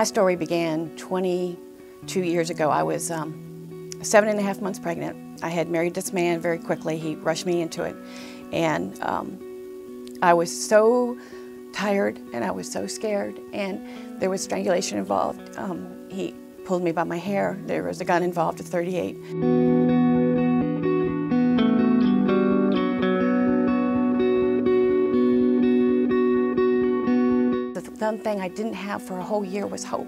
My story began 22 years ago. I was 7.5 months pregnant. I had married this man very quickly. He rushed me into it. And I was so tired and I was so scared, and there was strangulation involved. He pulled me by my hair. There was a gun involved, a .38. The one thing I didn't have for a whole year was hope.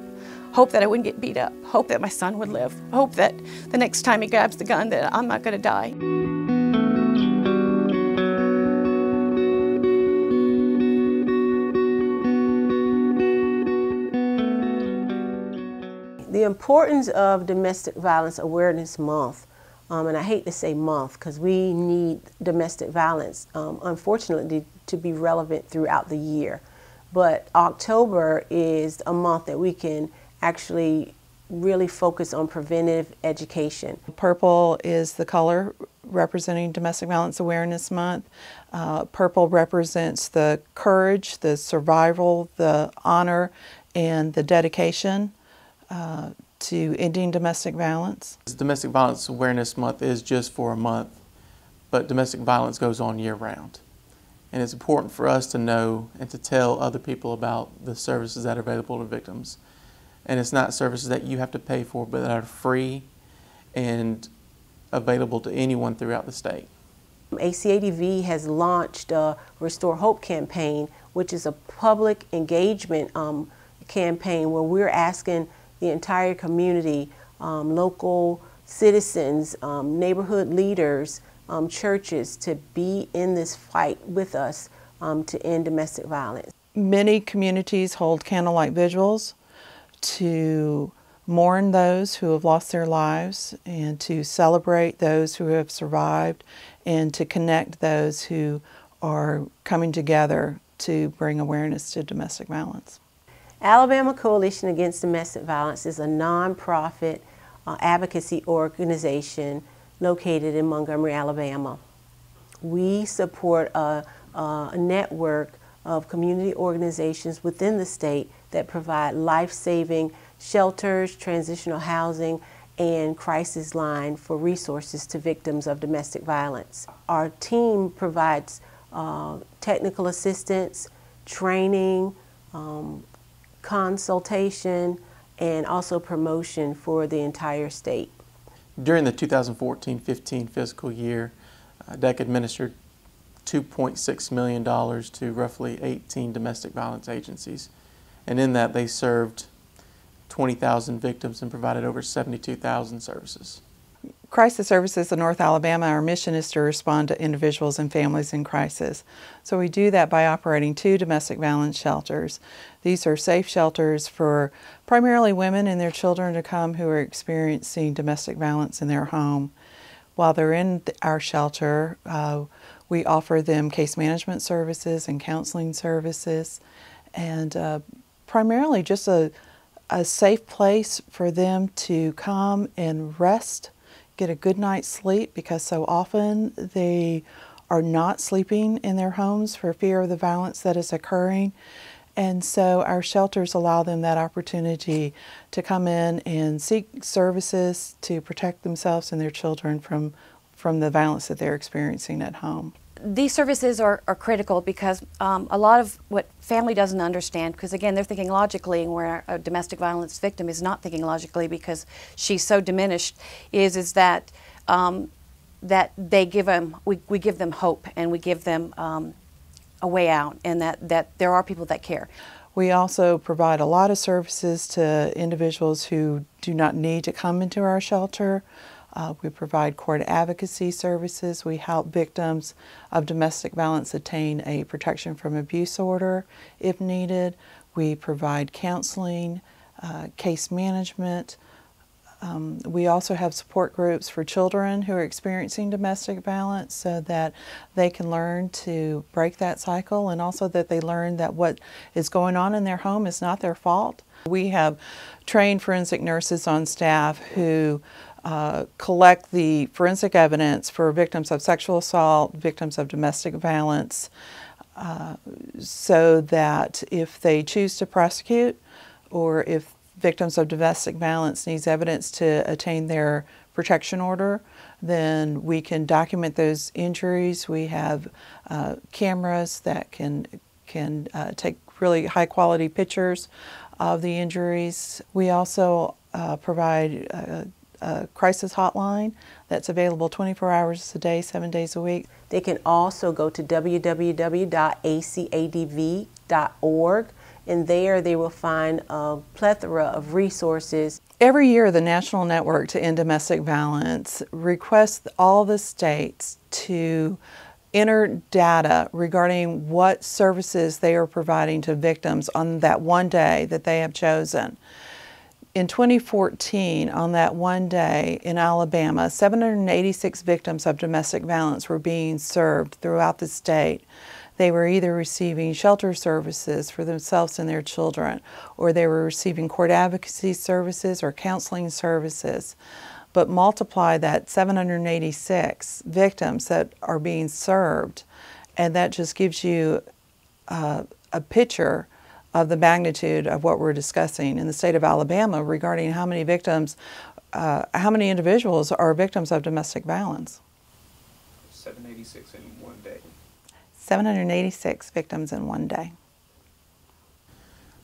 Hope that I wouldn't get beat up. Hope that my son would live. Hope that the next time he grabs the gun that I'm not going to die. The importance of Domestic Violence Awareness Month, and I hate to say month because we need domestic violence, unfortunately, to be relevant throughout the year. But October is a month that we can actually really focus on preventive education. Purple is the color representing Domestic Violence Awareness Month. Purple represents the courage, the survival, the honor, and the dedication to ending domestic violence. Domestic Violence Awareness Month is just for a month, but domestic violence goes on year-round. And it's important for us to know and to tell other people about the services that are available to victims. And it's not services that you have to pay for, but that are free and available to anyone throughout the state. ACADV has launched a Restore Hope campaign, which is a public engagement campaign where we're asking the entire community, local citizens, neighborhood leaders, churches to be in this fight with us to end domestic violence. Many communities hold candlelight vigils to mourn those who have lost their lives and to celebrate those who have survived and to connect those who are coming together to bring awareness to domestic violence. Alabama Coalition Against Domestic Violence is a nonprofit advocacy organization located in Montgomery, Alabama. We support a network of community organizations within the state that provide life-saving shelters, transitional housing, and crisis line for resources to victims of domestic violence. Our team provides technical assistance, training, consultation, and also promotion for the entire state. During the 2014-15 fiscal year, ADECA administered $2.6 million to roughly 18 domestic violence agencies. And in that, they served 20,000 victims and provided over 72,000 services. Crisis Services of North Alabama, our mission is to respond to individuals and families in crisis. So we do that by operating 2 domestic violence shelters. These are safe shelters for primarily women and their children to come who are experiencing domestic violence in their home. While they're in our shelter, we offer them case management services and counseling services, and primarily just a safe place for them to come and rest, get a good night's sleep, because so often they are not sleeping in their homes for fear of the violence that is occurring. And so our shelters allow them that opportunity to come in and seek services to protect themselves and their children from the violence that they're experiencing at home. These services are critical because a lot of what family doesn't understand, because again, they're thinking logically, where a domestic violence victim is not thinking logically because she's so diminished, is that that they give them, we give them hope, and we give them a way out, and that there are people that care. We also provide a lot of services to individuals who do not need to come into our shelter. We provide court advocacy services. We help victims of domestic violence attain a protection from abuse order if needed. We provide counseling, case management. We also have support groups for children who are experiencing domestic violence so that they can learn to break that cycle, and also that they learn that what is going on in their home is not their fault. We have trained forensic nurses on staff who collect the forensic evidence for victims of sexual assault, victims of domestic violence, so that if they choose to prosecute or if victims of domestic violence needs evidence to attain their protection order, then we can document those injuries. We have cameras that can take really high quality pictures of the injuries. We also provide a crisis hotline that's available 24 hours a day, 7 days a week. They can also go to www.acadv.org, and there they will find a plethora of resources. Every year, the National Network to End Domestic Violence requests all the states to enter data regarding what services they are providing to victims on that one day that they have chosen. In 2014, on that one day in Alabama, 786 victims of domestic violence were being served throughout the state. They were either receiving shelter services for themselves and their children, or they were receiving court advocacy services or counseling services. But multiply that 786 victims that are being served, and that just gives you a picture of the magnitude of what we're discussing in the state of Alabama regarding how many victims, how many individuals are victims of domestic violence. 786 in one day. 786 victims in one day.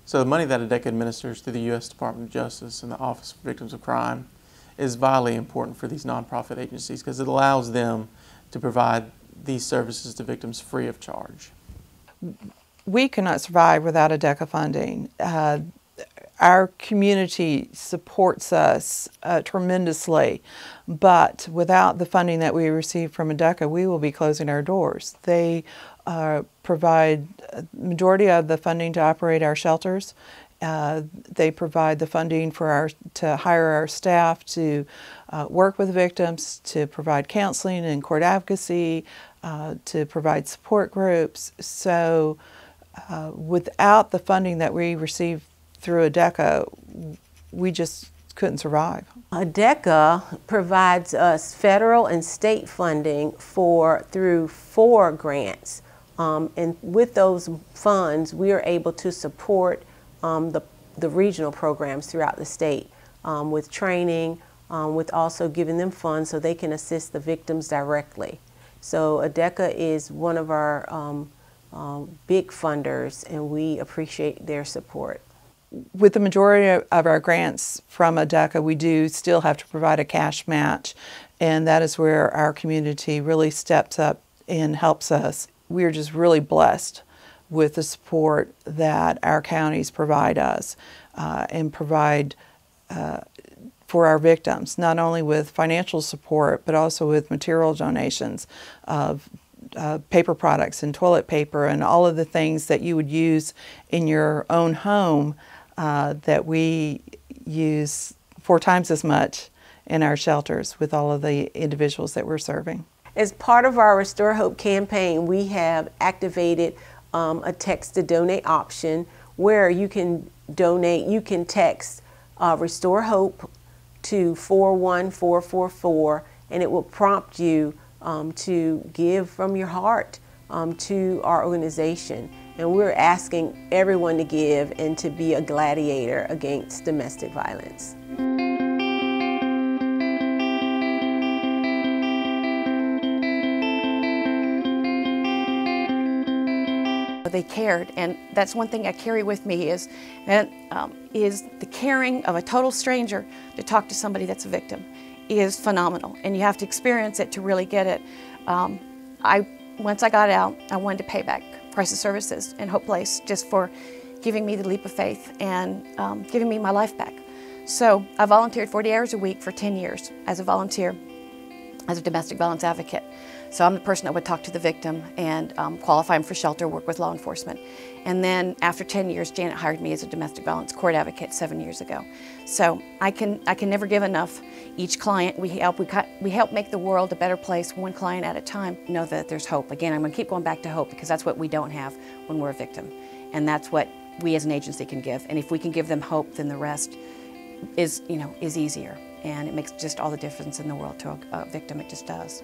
So the money that ADECA administers through the U.S. Department of Justice and the Office for Victims of Crime is vitally important for these nonprofit agencies because it allows them to provide these services to victims free of charge. We cannot survive without ADECA funding. Our community supports us tremendously, but without the funding that we receive from ADECA, we will be closing our doors. They provide the majority of the funding to operate our shelters. They provide the funding for to hire our staff to work with victims, to provide counseling and court advocacy, to provide support groups. So without the funding that we receive through ADECA, we just couldn't survive. ADECA provides us federal and state funding through 4 grants. And with those funds, we are able to support the regional programs throughout the state with training, with also giving them funds so they can assist the victims directly. So ADECA is one of our big funders, and we appreciate their support. With the majority of our grants from ADECA, we do still have to provide a cash match, and that is where our community really steps up and helps us. We are just really blessed with the support that our counties provide us and provide for our victims, not only with financial support, but also with material donations of paper products and toilet paper and all of the things that you would use in your own home that we use 4 times as much in our shelters with all of the individuals that we're serving. As part of our Restore Hope campaign, we have activated a text to donate option where you can donate. You can text Restore Hope to 41444, and it will prompt you to give from your heart to our organization. And we're asking everyone to give and to be a gladiator against domestic violence. They cared, and that's one thing I carry with me is the caring of a total stranger to talk to somebody that's a victim is phenomenal, and you have to experience it to really get it. Once I got out, I wanted to pay back Crisis Services and Hope Place just for giving me the leap of faith and giving me my life back. So I volunteered 40 hours a week for 10 years as a volunteer, as a domestic violence advocate. So I'm the person that would talk to the victim and qualify them for shelter, work with law enforcement. And then after 10 years, Janet hired me as a domestic violence court advocate 7 years ago. So I can never give enough. Each client, we help make the world a better place, one client at a time. Know that there's hope. Again, I'm going to keep going back to hope because that's what we don't have when we're a victim. And that's what we as an agency can give. And if we can give them hope, then the rest is easier. And it makes just all the difference in the world to a victim. It just does.